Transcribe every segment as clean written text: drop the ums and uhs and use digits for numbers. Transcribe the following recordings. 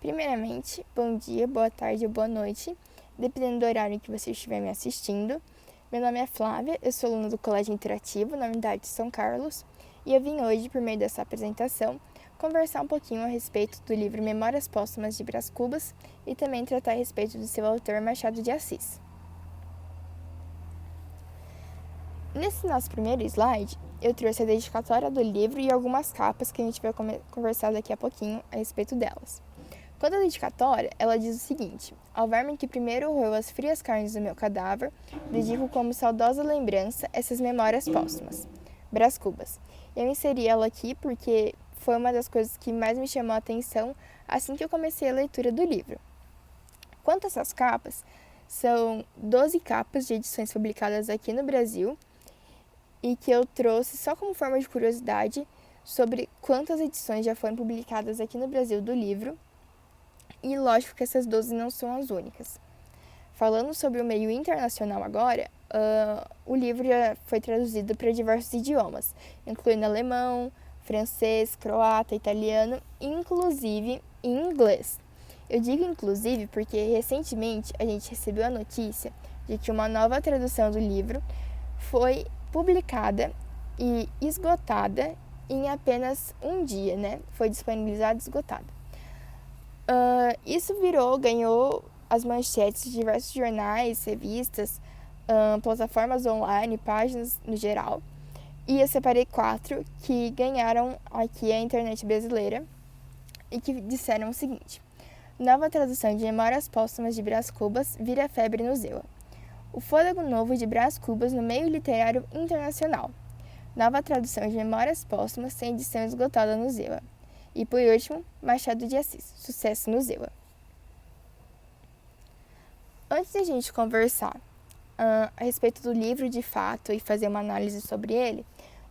Primeiramente, bom dia, boa tarde ou boa noite, dependendo do horário em que você estiver me assistindo. Meu nome é Flávia, eu sou aluna do Colégio Interativo na Unidade de São Carlos e eu vim hoje, por meio dessa apresentação, conversar um pouquinho a respeito do livro Memórias Póstumas de Brás Cubas e também tratar a respeito do seu autor Machado de Assis. Nesse nosso primeiro slide, eu trouxe a dedicatória do livro e algumas capas que a gente vai conversar daqui a pouquinho a respeito delas. Quanto à dedicatória, ela diz o seguinte: ao verme que primeiro roeu as frias carnes do meu cadáver, dedico como saudosa lembrança essas memórias póstumas. Brás Cubas. Eu inseri ela aqui porque foi uma das coisas que mais me chamou a atenção assim que eu comecei a leitura do livro. Quanto a essas capas, são 12 capas de edições publicadas aqui no Brasil e que eu trouxe só como forma de curiosidade sobre quantas edições já foram publicadas aqui no Brasil do livro. E lógico que essas 12 não são as únicas. Falando sobre o meio internacional agora, o livro já foi traduzido para diversos idiomas, incluindo alemão, francês, croata, italiano, inclusive em inglês. Eu digo inclusive porque recentemente a gente recebeu a notícia de que uma nova tradução do livro foi publicada e esgotada em apenas um dia, né? Foi disponibilizada e esgotada. Isso ganhou as manchetes de diversos jornais, revistas, plataformas online, páginas no geral. E eu separei 4 que ganharam aqui a internet brasileira e que disseram o seguinte: nova tradução de Memórias Póstumas de Brás Cubas vira febre no Zewa. O fôlego novo de Brás Cubas no meio literário internacional. Nova tradução de Memórias Póstumas tem edição esgotada no Zewa. E, por último, Machado de Assis, sucesso no Zewa. Antes de a gente conversar a respeito do livro de fato e fazer uma análise sobre ele,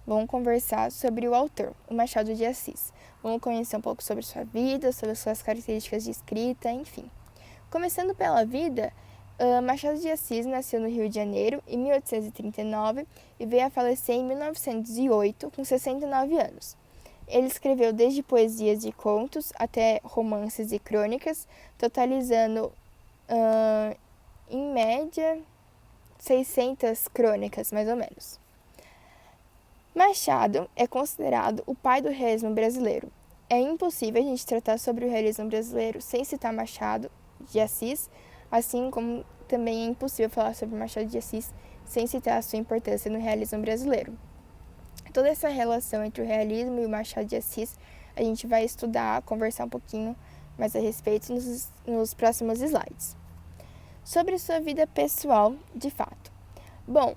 vamos conversar sobre o autor, o Machado de Assis. Vamos conhecer um pouco sobre sua vida, sobre suas características de escrita, enfim. Começando pela vida, Machado de Assis nasceu no Rio de Janeiro em 1839 e veio a falecer em 1908, com 69 anos. Ele escreveu desde poesias e contos até romances e crônicas, totalizando, em média, 600 crônicas, mais ou menos. Machado é considerado o pai do realismo brasileiro. É impossível a gente tratar sobre o realismo brasileiro sem citar Machado de Assis, assim como também é impossível falar sobre Machado de Assis sem citar a sua importância no realismo brasileiro. Toda essa relação entre o realismo e o Machado de Assis a gente vai estudar, conversar um pouquinho mais a respeito nos próximos slides. Sobre sua vida pessoal, de fato. Bom,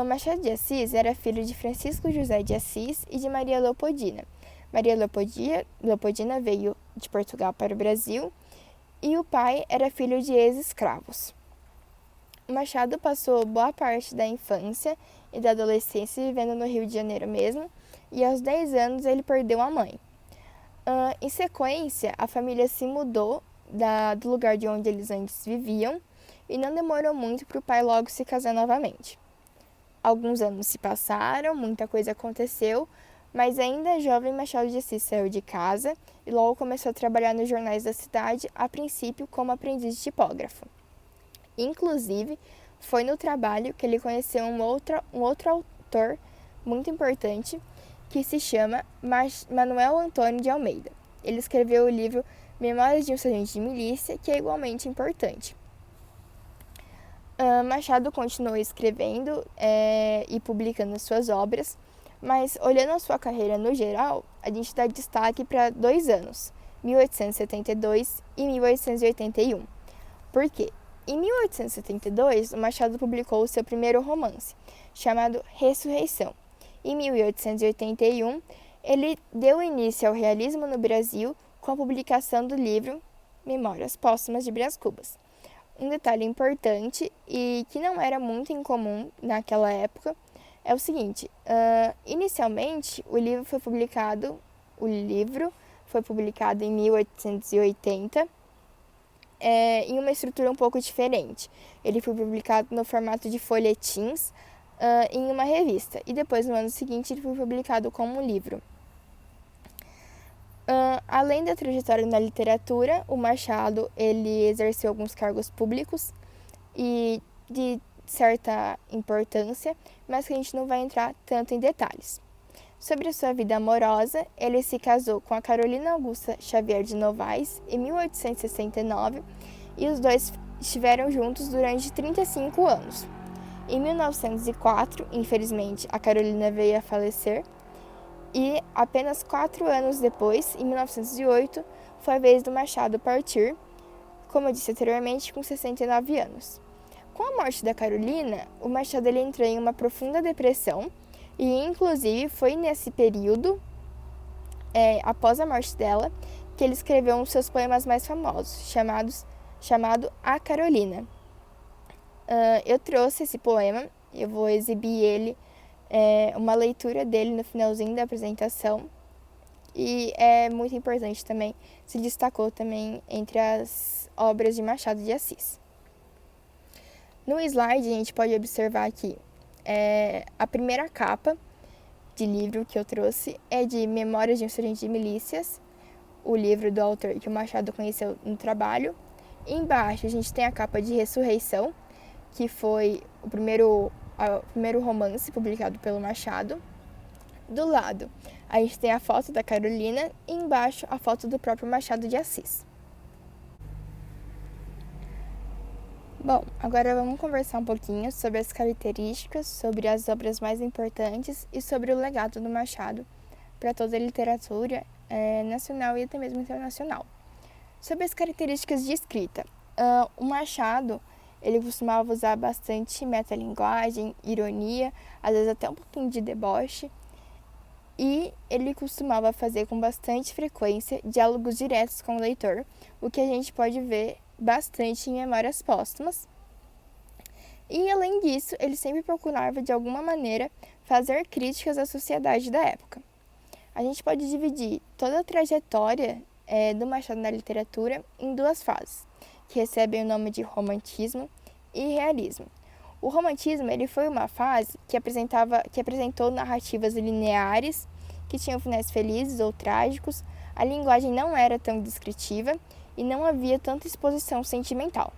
Machado de Assis era filho de Francisco José de Assis e de Maria Leopoldina. Maria Leopoldina veio de Portugal para o Brasil e o pai era filho de ex-escravos. Machado passou boa parte da infância e da adolescência vivendo no Rio de Janeiro mesmo, e aos 10 anos ele perdeu a mãe. Em sequência, a família se mudou do lugar de onde eles antes viviam e não demorou muito para o pai logo se casar novamente. Alguns anos se passaram, muita coisa aconteceu, mas ainda jovem Machado de Assis saiu de casa e logo começou a trabalhar nos jornais da cidade, a princípio como aprendiz de tipógrafo. Inclusive, foi no trabalho que ele conheceu um outro autor muito importante, que se chama Manuel Antônio de Almeida. Ele escreveu o livro Memórias de um Sargento de Milícia, que é igualmente importante. Machado continuou escrevendo e publicando suas obras, mas olhando a sua carreira no geral, a gente dá destaque para 2 anos, 1872 e 1881. Por quê? Em 1872, o Machado publicou o seu primeiro romance, chamado Ressurreição. Em 1881, ele deu início ao realismo no Brasil com a publicação do livro Memórias Póstumas de Brás Cubas. Um detalhe importante e que não era muito incomum naquela época é o seguinte: inicialmente o livro foi publicado em 1880, em uma estrutura um pouco diferente. Ele foi publicado no formato de folhetins em uma revista, e depois, no ano seguinte, ele foi publicado como um livro. Além da trajetória na literatura, o Machado ele exerceu alguns cargos públicos e de certa importância, mas que a gente não vai entrar tanto em detalhes. Sobre a sua vida amorosa, ele se casou com a Carolina Augusta Xavier de Novaes em 1869 e os dois estiveram juntos durante 35 anos. Em 1904, infelizmente, a Carolina veio a falecer e apenas 4 anos depois, em 1908, foi a vez do Machado partir, como eu disse anteriormente, com 69 anos. Com a morte da Carolina, o Machado ele entrou em uma profunda depressão e, inclusive, foi nesse período, após a morte dela, que ele escreveu um dos seus poemas mais famosos, chamado A Carolina. Eu trouxe esse poema, eu vou exibir ele, uma leitura dele no finalzinho da apresentação, e é muito importante também, se destacou também entre as obras de Machado de Assis. No slide a gente pode observar aqui a primeira capa de livro que eu trouxe é de Memórias de um Sergente de Milícias, o livro do autor que o Machado conheceu no trabalho. Embaixo a gente tem a capa de Ressurreição, que foi o primeiro romance publicado pelo Machado. Do lado, a gente tem a foto da Carolina e embaixo a foto do próprio Machado de Assis. Bom, agora vamos conversar um pouquinho sobre as características, sobre as obras mais importantes e sobre o legado do Machado para toda a literatura nacional e até mesmo internacional. Sobre as características de escrita, o Machado ele costumava usar bastante metalinguagem, ironia, às vezes até um pouquinho de deboche, e ele costumava fazer com bastante frequência diálogos diretos com o leitor, o que a gente pode ver bastante em Memórias Póstumas. E, além disso, ele sempre procurava, de alguma maneira, fazer críticas à sociedade da época. A gente pode dividir toda a trajetória do Machado na literatura em duas fases, que recebem o nome de romantismo e realismo. O romantismo ele foi uma fase que apresentou narrativas lineares, que tinham finais felizes ou trágicos, a linguagem não era tão descritiva e não havia tanta exposição sentimental.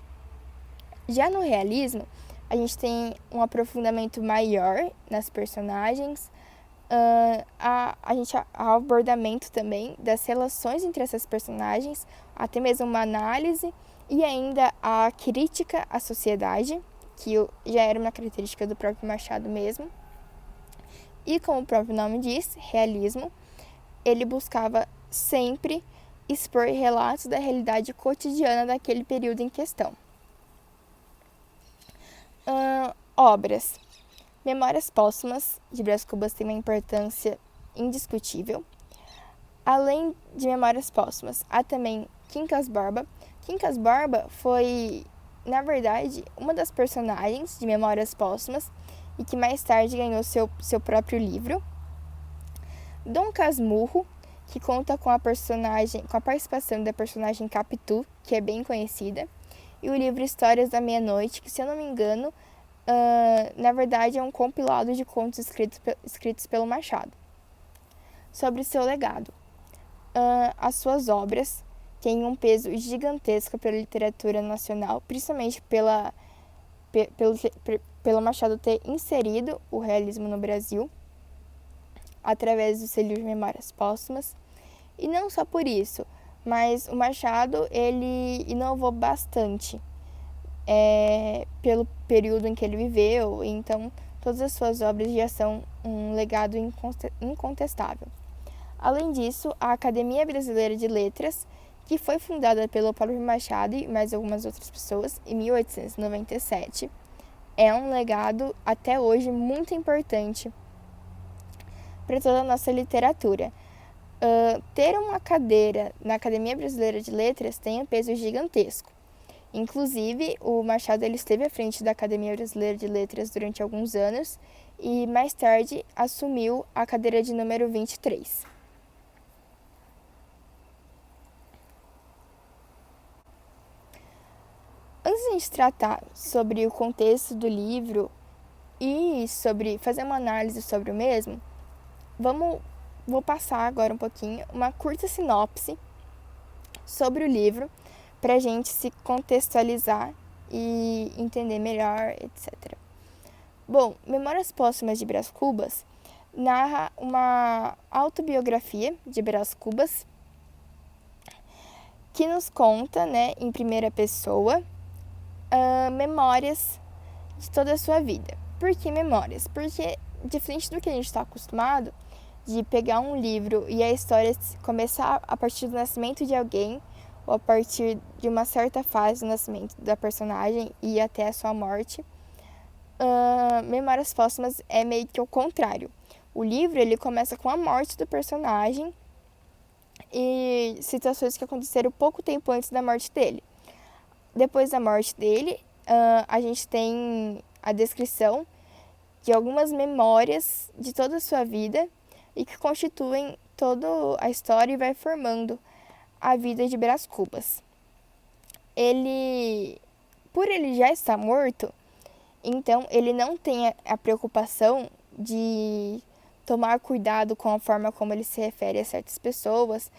Já no realismo, a gente tem um aprofundamento maior nas personagens, abordamento também das relações entre essas personagens, até mesmo uma análise e ainda a crítica à sociedade, que já era uma característica do próprio Machado mesmo. E como o próprio nome diz, realismo, ele buscava sempre expor relatos da realidade cotidiana daquele período em questão. Obras. Memórias Póstumas de Brás Cubas tem uma importância indiscutível. Além de Memórias Póstumas, há também Quincas Borba. Quincas Borba foi, na verdade, uma das personagens de Memórias Póstumas e que mais tarde ganhou seu próprio livro. Dom Casmurro, que conta com a participação da personagem Capitu, que é bem conhecida, e o livro Histórias da Meia-Noite, que, se eu não me engano, na verdade é um compilado de contos escritos pelo Machado. Sobre seu legado. As suas obras têm um peso gigantesco pela literatura nacional, principalmente pelo Machado ter inserido o realismo no Brasil, através do seu livro Memórias Póstumas. E não só por isso, mas o Machado ele inovou bastante pelo período em que ele viveu, então todas as suas obras já são um legado incontestável. Além disso, a Academia Brasileira de Letras, que foi fundada pelo próprio Machado e mais algumas outras pessoas em 1897, é um legado até hoje muito importante para toda a nossa literatura. Ter uma cadeira na Academia Brasileira de Letras tem um peso gigantesco. Inclusive, o Machado ele esteve à frente da Academia Brasileira de Letras durante alguns anos e mais tarde assumiu a cadeira de número 23. Antes de a gente tratar sobre o contexto do livro e sobre fazer uma análise sobre o mesmo, vamos vou passar agora um pouquinho uma curta sinopse sobre o livro para a gente se contextualizar e entender melhor, etc. Bom, Memórias Póstumas de Brás Cubas narra uma autobiografia de Brás Cubas que nos conta, né, em primeira pessoa, memórias de toda a sua vida. Por que memórias? Porque, diferente do que a gente está acostumado, de pegar um livro e a história começar a partir do nascimento de alguém, ou a partir de uma certa fase do nascimento da personagem e até a sua morte, Memórias Póstumas é meio que o contrário. O livro ele começa com a morte do personagem e situações que aconteceram pouco tempo antes da morte dele. Depois da morte dele, a gente tem a descrição de algumas memórias de toda a sua vida e que constituem toda a história e vai formando a vida de Brás Cubas. Por ele já estar morto, então ele não tem a preocupação de tomar cuidado com a forma como ele se refere a certas pessoas.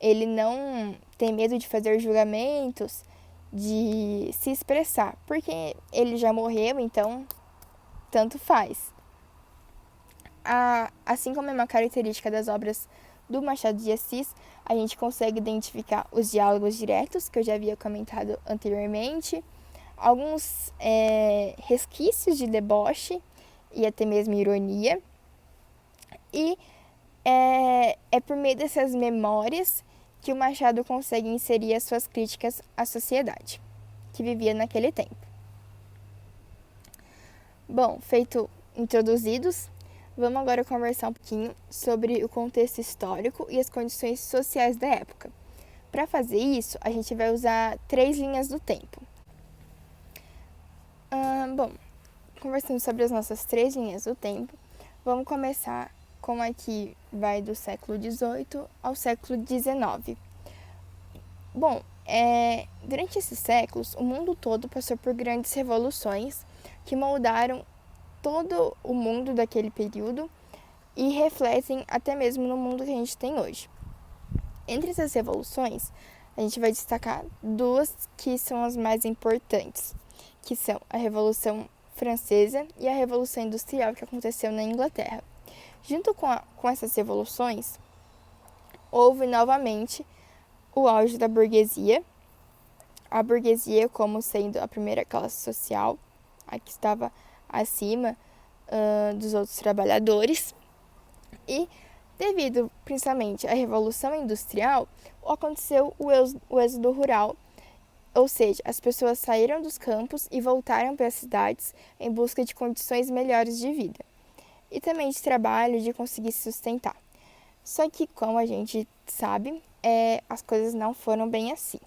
Ele não tem medo de fazer julgamentos, de se expressar, porque ele já morreu, então tanto faz. Assim como é uma característica das obras do Machado de Assis, a gente consegue identificar os diálogos diretos, que eu já havia comentado anteriormente, alguns resquícios de deboche e até mesmo ironia. E é por meio dessas memórias que o Machado consegue inserir as suas críticas à sociedade que vivia naquele tempo. Bom, feito introduzidos, vamos agora conversar um pouquinho sobre o contexto histórico e as condições sociais da época. Para fazer isso, a gente vai usar 3 linhas do tempo. Bom, conversando sobre as nossas 3 linhas do tempo, vamos começar com a que vai do século XVIII ao século XIX. Bom, durante esses séculos, o mundo todo passou por grandes revoluções que moldaram todo o mundo daquele período e refletem até mesmo no mundo que a gente tem hoje. Entre essas revoluções, a gente vai destacar 2 que são as mais importantes, que são a Revolução Francesa e a Revolução Industrial, que aconteceu na Inglaterra. Junto com essas revoluções, houve novamente o auge da burguesia, a burguesia como sendo a primeira classe social, a que estava acima dos outros trabalhadores, e devido principalmente à Revolução Industrial, aconteceu o êxodo rural, ou seja, as pessoas saíram dos campos e voltaram para as cidades em busca de condições melhores de vida e também de trabalho, de conseguir se sustentar. Só que, como a gente sabe, as coisas não foram bem assim.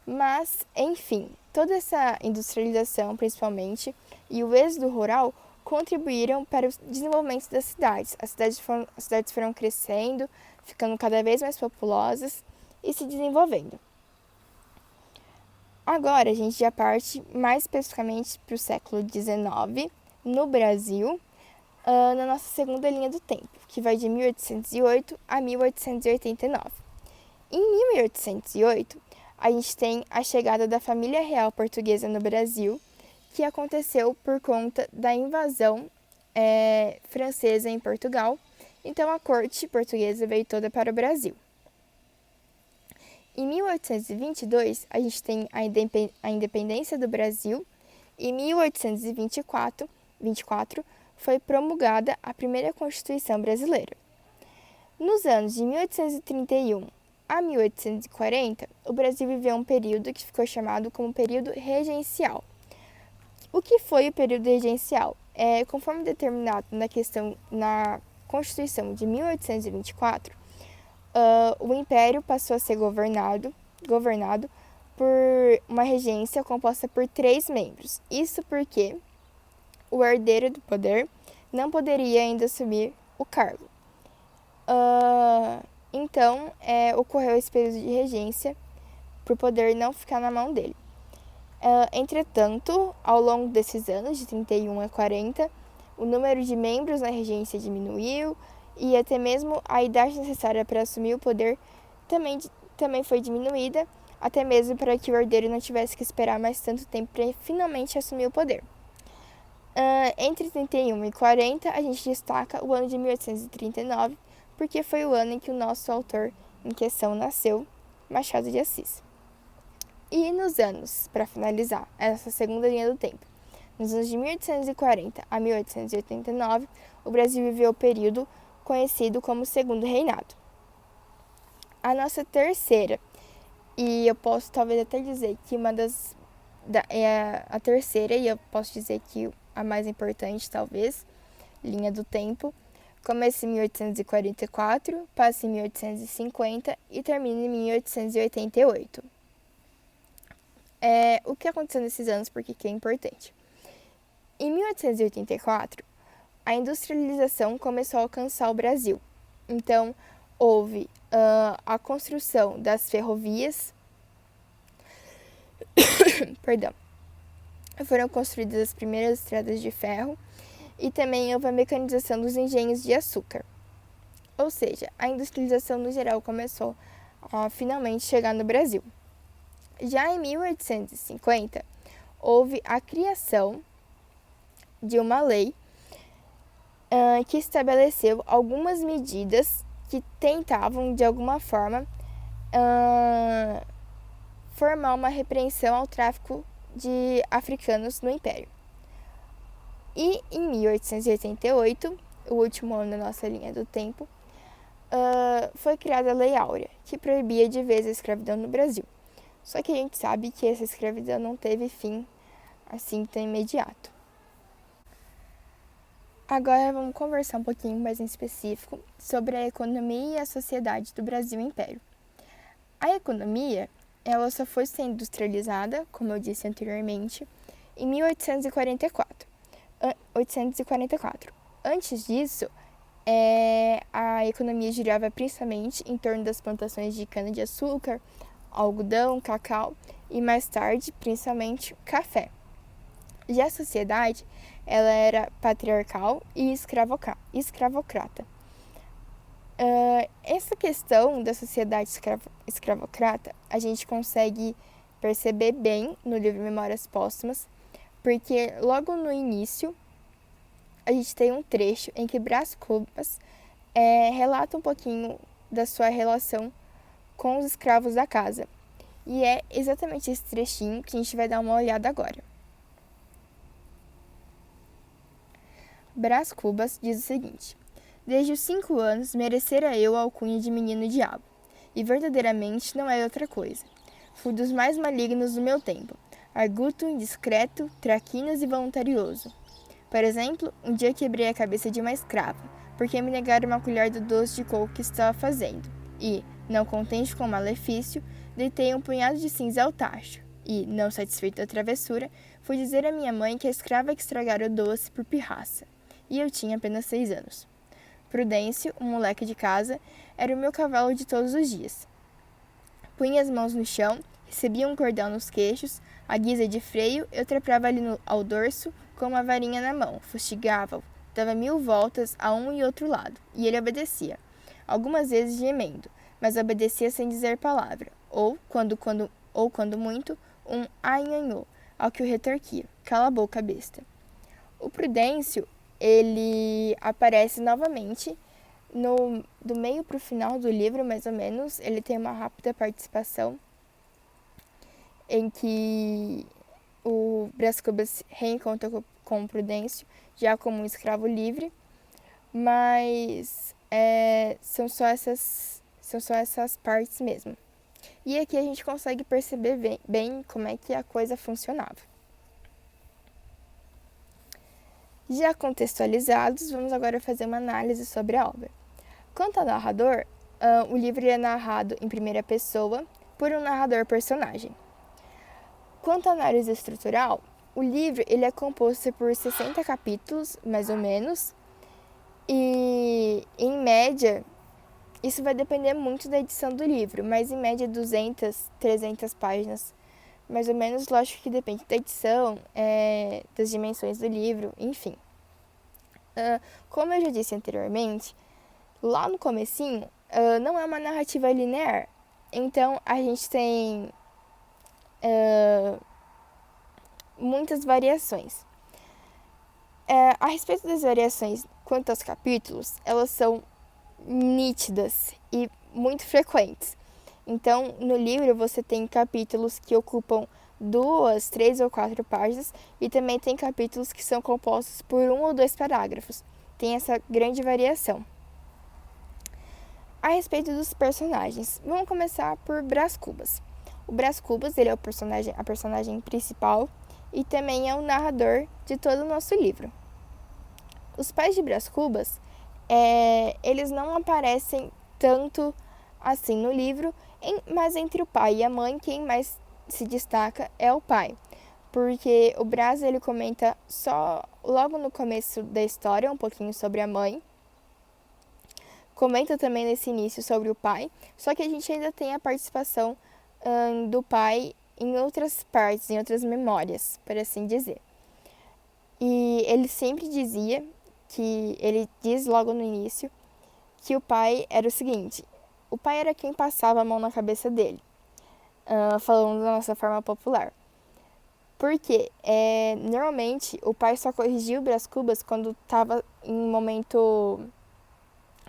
Mas, enfim, toda essa industrialização, principalmente, e o êxodo rural contribuíram para o desenvolvimento das cidades. As cidades foram crescendo, ficando cada vez mais populosas e se desenvolvendo. Agora, a gente já parte mais especificamente para o século XIX, no Brasil, na nossa segunda linha do tempo, que vai de 1808 a 1889. Em 1808, a gente tem a chegada da família real portuguesa no Brasil, que aconteceu por conta da invasão francesa em Portugal. Então, a corte portuguesa veio toda para o Brasil. Em 1822, a gente tem a independência do Brasil. Em 1824, foi promulgada a primeira Constituição brasileira. Nos anos de 1831 a 1840, o Brasil viveu um período que ficou chamado como período regencial. O que foi o período regencial? Conforme determinado na Constituição de 1824, o Império passou a ser governado por uma regência composta por 3 membros. Isso porque o herdeiro do poder não poderia ainda assumir o cargo. Então, ocorreu esse período de regência para o poder não ficar na mão dele. Entretanto, ao longo desses anos, de 31 a 40, o número de membros na regência diminuiu e até mesmo a idade necessária para assumir o poder também foi diminuída, até mesmo para que o herdeiro não tivesse que esperar mais tanto tempo para finalmente assumir o poder. Entre 31 e 40, a gente destaca o ano de 1839, porque foi o ano em que o nosso autor em questão nasceu, Machado de Assis. E nos anos, para finalizar essa segunda linha do tempo, nos anos de 1840 a 1889, o Brasil viveu o período conhecido como Segundo Reinado. A nossa terceira, e eu posso talvez até dizer que a terceira, e eu posso dizer que a mais importante talvez, linha do tempo, começa em 1844, passa em 1850 e termina em 1888. O que aconteceu nesses anos, porque que é importante? Em 1884, a industrialização começou a alcançar o Brasil. Então, houve a construção das ferrovias, foram construídas as primeiras estradas de ferro e também houve a mecanização dos engenhos de açúcar. Ou seja, a industrialização no geral começou a finalmente chegar no Brasil. Já em 1850, houve a criação de uma lei que estabeleceu algumas medidas que tentavam, de alguma forma, formar uma repreensão ao tráfico de africanos no Império. E em 1888, o último ano da nossa linha do tempo, foi criada a Lei Áurea, que proibia de vez a escravidão no Brasil. Só que a gente sabe que essa escravidão não teve fim assim tão imediato. Agora vamos conversar um pouquinho mais em específico sobre a economia e a sociedade do Brasil Império. A economia, ela só foi ser industrializada, como eu disse anteriormente, em 1844. Antes disso, a economia girava principalmente em torno das plantações de cana-de-açúcar, algodão, cacau e mais tarde, principalmente, café. Já a sociedade, ela era patriarcal e escravocrata. Essa questão da sociedade escravocrata, a gente consegue perceber bem no livro Memórias Póstumas, porque logo no início, a gente tem um trecho em que Brás Cubas relata um pouquinho da sua relação com os escravos da casa. E é exatamente esse trechinho que a gente vai dar uma olhada agora. Brás Cubas diz o seguinte: desde os 5 anos merecera eu a alcunha de menino diabo, e verdadeiramente não é outra coisa. Fui dos mais malignos do meu tempo, arguto, indiscreto, traquinas e voluntarioso. Por exemplo, um dia quebrei a cabeça de uma escrava, porque me negaram uma colher do doce de coco que estava fazendo, e, não contente com o malefício, deitei um punhado de cinza ao tacho, e, não satisfeito da travessura, fui dizer à minha mãe que a escrava que estragara o doce por pirraça, e eu tinha apenas 6 anos. Prudêncio, um moleque de casa, era o meu cavalo de todos os dias. Punha as mãos no chão, recebia um cordão nos queixos, à guisa de freio, eu trepava-lhe ao dorso com uma varinha na mão, fustigava-o, dava 1000 voltas a um e outro lado, e ele obedecia, algumas vezes gemendo, mas obedecia sem dizer palavra, ou, quando muito, um ainhanhô, ao que o retorquia, cala a boca, besta. O Prudêncio, ele aparece novamente do meio para o final do livro, mais ou menos. Ele tem uma rápida participação em que o Brás Cubas reencontra com o Prudêncio, já como um escravo livre, mas são só essas partes mesmo. E aqui a gente consegue perceber bem como é que a coisa funcionava. Já contextualizados, vamos agora fazer uma análise sobre a obra. Quanto ao narrador, o livro é narrado em primeira pessoa por um narrador personagem. Quanto à análise estrutural, o livro ele é composto por 60 capítulos, mais ou menos, e em média, isso vai depender muito da edição do livro, mas em média 200, 300 páginas, mais ou menos. Lógico que depende da edição, das dimensões do livro, enfim. Como eu já disse anteriormente, Lá no comecinho, não é uma narrativa linear. Então, a gente tem muitas variações. A respeito das variações quanto aos capítulos, elas são nítidas e muito frequentes. Então, no livro você tem capítulos que ocupam 2, 3 ou 4 páginas e também tem capítulos que são compostos por 1 ou 2 parágrafos. Tem essa grande variação. A respeito dos personagens, vamos começar por Brás Cubas. O Brás Cubas, ele é a personagem principal e também é o narrador de todo o nosso livro. Os pais de Brás Cubas, eles não aparecem tanto assim no livro, mas entre o pai e a mãe, quem mais se destaca é o pai. Porque o Brás, ele comenta só logo no começo da história um pouquinho sobre a mãe. Comenta também nesse início sobre o pai, só que a gente ainda tem a participação do pai em outras partes, em outras memórias, por assim dizer. E ele sempre dizia ele diz logo no início, que o pai era o seguinte: o pai era quem passava a mão na cabeça dele, falando da nossa forma popular. Porque normalmente o pai só corrigia o Brás Cubas quando estava em um momento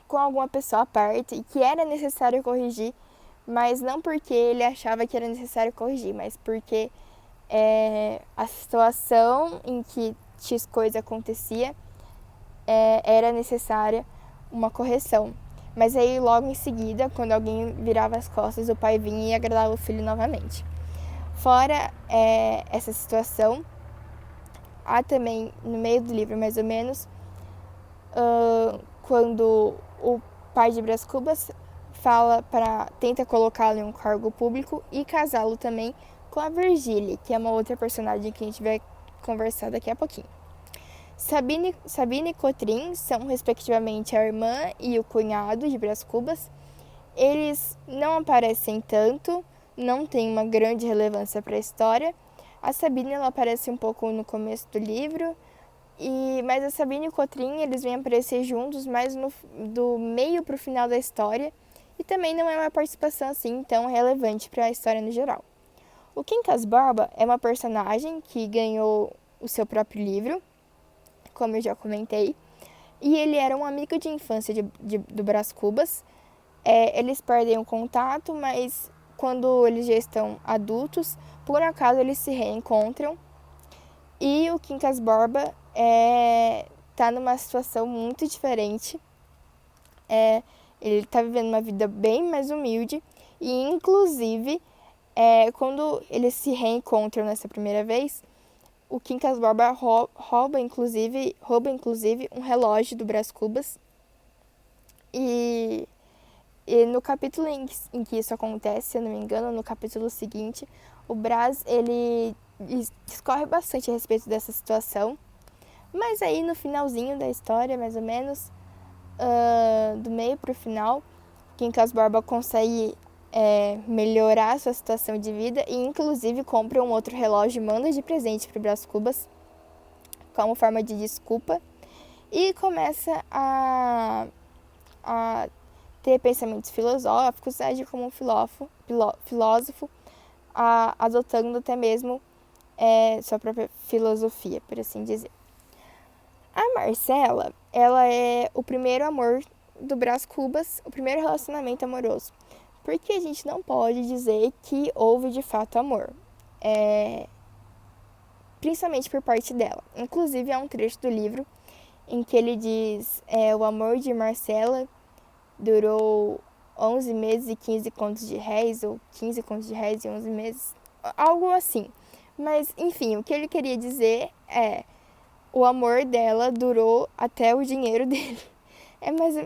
com alguma pessoa perto e que era necessário corrigir, mas não porque ele achava que era necessário corrigir, mas porque a situação em que X coisa acontecia era necessária uma correção. Mas aí logo em seguida, quando alguém virava as costas, o pai vinha e agradava o filho novamente. Fora essa situação, há também no meio do livro mais ou menos, quando o pai de Brás Cubas tenta colocá-lo em um cargo público e casá-lo também com a Virgília, que é uma outra personagem que a gente vai conversar daqui a pouquinho. Sabine e Cotrim são respectivamente a irmã e o cunhado de Brás Cubas. Eles não aparecem tanto, não têm uma grande relevância para a história. A Sabine, ela aparece um pouco no começo do livro, mas a Sabine e o Cotrim, eles vêm aparecer juntos mais do meio para o final da história, e também não é uma participação assim tão relevante para a história no geral. O Quincas Borba é uma personagem que ganhou o seu próprio livro, como eu já comentei, e ele era um amigo de infância do Brás Cubas. Eles perdem o contato, mas quando eles já estão adultos, por acaso eles se reencontram. E o Quincas Borba está numa situação muito diferente. Ele está vivendo uma vida bem mais humilde e, inclusive, quando eles se reencontram nessa primeira vez, o Quincas Borba rouba inclusive um relógio do Brás Cubas. E no capítulo em que isso acontece, se eu não me engano, no capítulo seguinte, o Brás, ele discorre bastante a respeito dessa situação. Mas aí no finalzinho da história, mais ou menos, do meio pro final, Quincas Borba consegue melhorar a sua situação de vida e inclusive compra um outro relógio e manda de presente para o Brás Cubas como forma de desculpa, e começa a ter pensamentos filosóficos, agir como um filósofo, adotando até mesmo sua própria filosofia, por assim dizer. A Marcela, ela é o primeiro amor do Brás Cubas, o primeiro relacionamento amoroso. Porque a gente não pode dizer que houve de fato amor, principalmente por parte dela. Inclusive, há um trecho do livro em que ele diz: o amor de Marcela durou 11 meses e 15 contos de réis, ou 15 contos de réis e 11 meses, algo assim. Mas, enfim, o que ele queria dizer o amor dela durou até o dinheiro dele.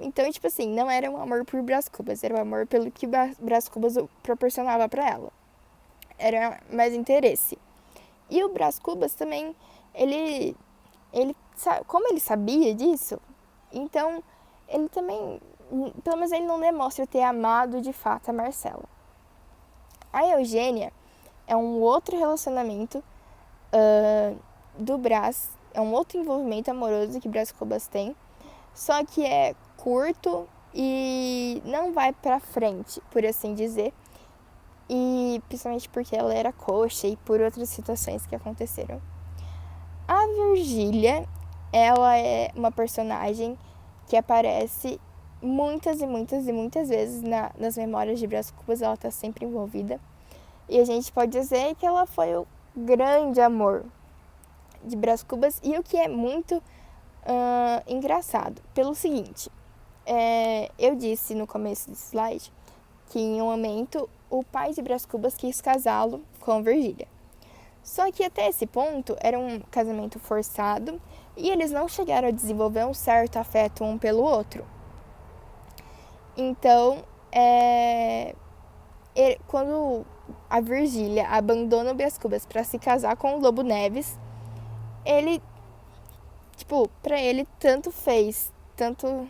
Então, tipo assim, não era um amor por Brás Cubas, era um amor pelo que Brás Cubas proporcionava para ela. Era mais interesse. E o Brás Cubas também, como ele sabia disso, então ele também, pelo menos ele não demonstra ter amado de fato a Marcela. A Eugênia é um outro relacionamento do Brás, é um outro envolvimento amoroso que Brás Cubas tem, só que é curto e não vai pra frente, por assim dizer. E principalmente porque ela era coxa e por outras situações que aconteceram. A Virgília, ela é uma personagem que aparece muitas e muitas e muitas vezes nas memórias de Brás Cubas, ela está sempre envolvida. E a gente pode dizer que ela foi o grande amor de Brás Cubas, e o que é muito engraçado, pelo seguinte, eu disse no começo desse slide que em um momento o pai de Brás Cubas quis casá-lo com Virgília. Só que até esse ponto era um casamento forçado e eles não chegaram a desenvolver um certo afeto um pelo outro. Então, quando a Virgília abandona o Brás Cubas para se casar com o Lobo Neves, ele, pra ele tanto fez, tanto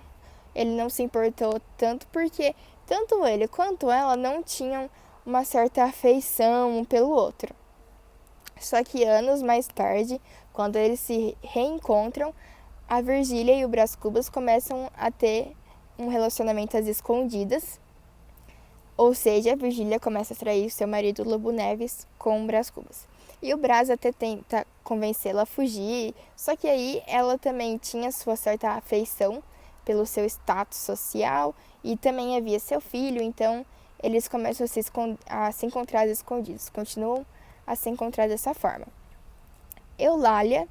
ele não se importou tanto porque tanto ele quanto ela não tinham uma certa afeição um pelo outro. Só que anos mais tarde, quando eles se reencontram, a Virgília e o Brás Cubas começam a ter um relacionamento às escondidas. Ou seja, a Virgília começa a trair seu marido Lobo Neves com o Brás Cubas. E o Brás até tenta convencê-la a fugir, só que aí ela também tinha sua certa afeição pelo seu status social e também havia seu filho, então eles começam a se encontrar às escondidas, continuam a se encontrar dessa forma. Eulália,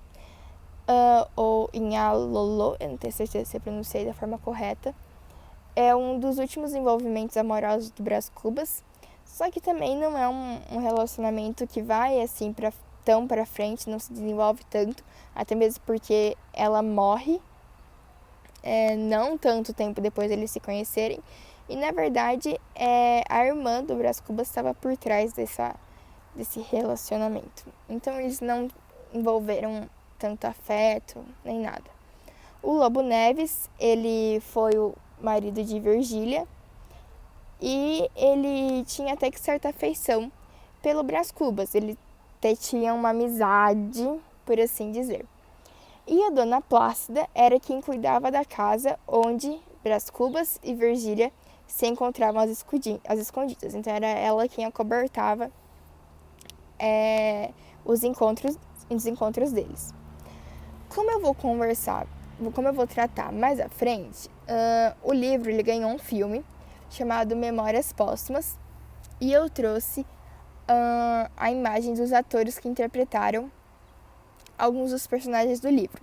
ou Inhalolô, eu não tenho certeza se eu pronunciei da forma correta, é um dos últimos envolvimentos amorosos do Brás Cubas, só que também não é um relacionamento que vai assim tão para frente, não se desenvolve tanto, até mesmo porque ela morre não tanto tempo depois deles se conhecerem, e na verdade a irmã do Brás Cubas estava por trás desse relacionamento. Então eles não envolveram tanto afeto nem nada. O Lobo Neves, ele foi o marido de Virgília e ele tinha até que certa afeição pelo Brás Cubas. Ele até tinha uma amizade, por assim dizer. E a dona Plácida era quem cuidava da casa onde Brás Cubas e Virgília se encontravam às escondidas. Então era ela quem acobertava os encontros deles. Como eu vou tratar mais à frente, o livro ele ganhou um filme chamado Memórias Póstumas e eu trouxe a imagem dos atores que interpretaram alguns dos personagens do livro.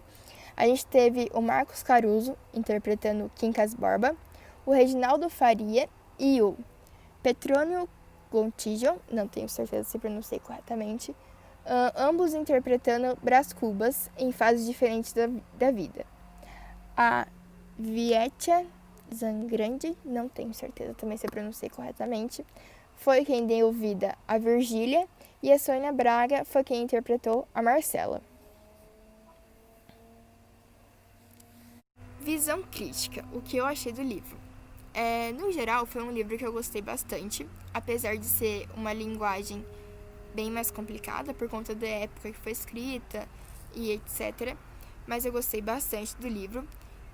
A gente teve o Marcos Caruso interpretando Quincas Borba, o Reginaldo Faria e o Petrônio Gontijo, não tenho certeza se pronunciei corretamente, ambos interpretando Brás Cubas em fases diferentes da vida. A Vietia Zangrande, não tenho certeza também se pronunciei corretamente, foi quem deu vida a Virgília, e a Sônia Braga foi quem interpretou a Marcela. Visão crítica, o que eu achei do livro. No geral, foi um livro que eu gostei bastante, apesar de ser uma linguagem bem mais complicada por conta da época que foi escrita e etc. Mas eu gostei bastante do livro.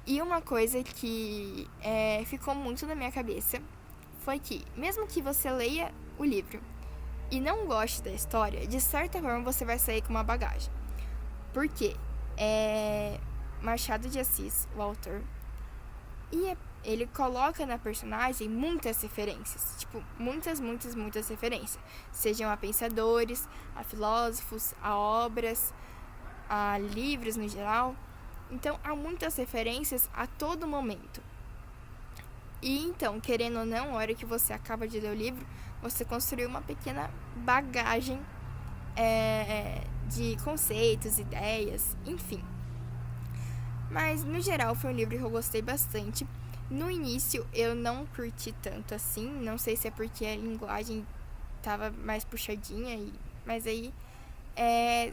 E uma coisa que ficou muito na minha cabeça foi que, mesmo que você leia o livro e não goste da história, de certa forma você vai sair com uma bagagem. Porque Machado de Assis, o autor, e ele coloca na personagem muitas referências, muitas referências, sejam a pensadores, a filósofos, a obras, a livros no geral. Então, há muitas referências a todo momento. E então, querendo ou não, na hora que você acaba de ler o livro, você construiu uma pequena bagagem de conceitos, ideias, enfim. Mas, no geral, foi um livro que eu gostei bastante. No início, eu não curti tanto assim. Não sei se é porque a linguagem estava mais puxadinha. Mas aí,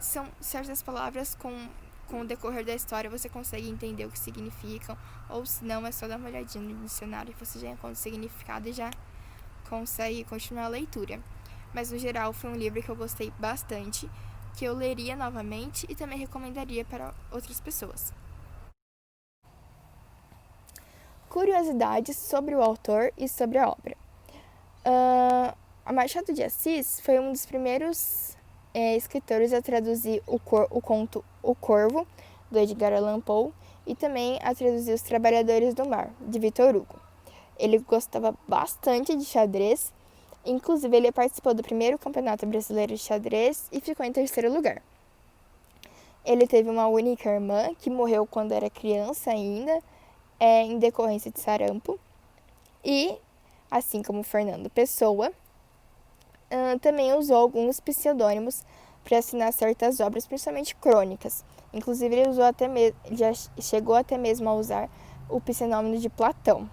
são certas palavras com o decorrer da história você consegue entender o que significam. Ou se não, é só dar uma olhadinha no dicionário e você já encontra o significado e já consegue continuar a leitura. Mas, no geral, foi um livro que eu gostei bastante, que eu leria novamente e também recomendaria para outras pessoas. curiosidades sobre o autor e sobre a obra. A Machado de Assis foi um dos primeiros escritores a traduzir o conto O Corvo, do Edgar Allan Poe, e também a traduzir Os Trabalhadores do Mar, de Victor Hugo. Ele gostava bastante de xadrez, inclusive ele participou do primeiro campeonato brasileiro de xadrez e ficou em terceiro lugar. Ele teve uma única irmã que morreu quando era criança ainda, em decorrência de sarampo, e, assim como Fernando Pessoa, também usou alguns pseudônimos para assinar certas obras, principalmente crônicas. Inclusive, ele já chegou até mesmo a usar o pseudônimo de Platão.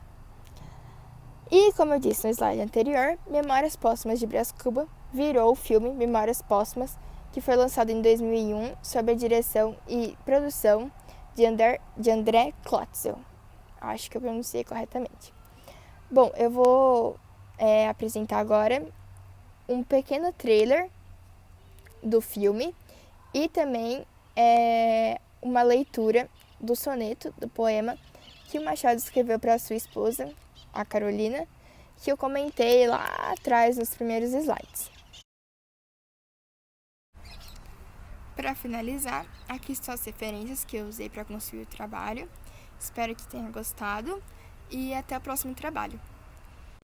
E, como eu disse no slide anterior, Memórias Póstumas de Brás Cuba virou o filme Memórias Póstumas, que foi lançado em 2001 sob a direção e produção de André Klotzel. Acho que eu pronunciei corretamente. Bom, eu vou apresentar agora um pequeno trailer do filme e também uma leitura do soneto, do poema que o Machado escreveu para sua esposa, a Carolina, que eu comentei lá atrás nos primeiros slides. Para finalizar, aqui estão as referências que eu usei para construir o trabalho. Espero que tenha gostado e até o próximo trabalho.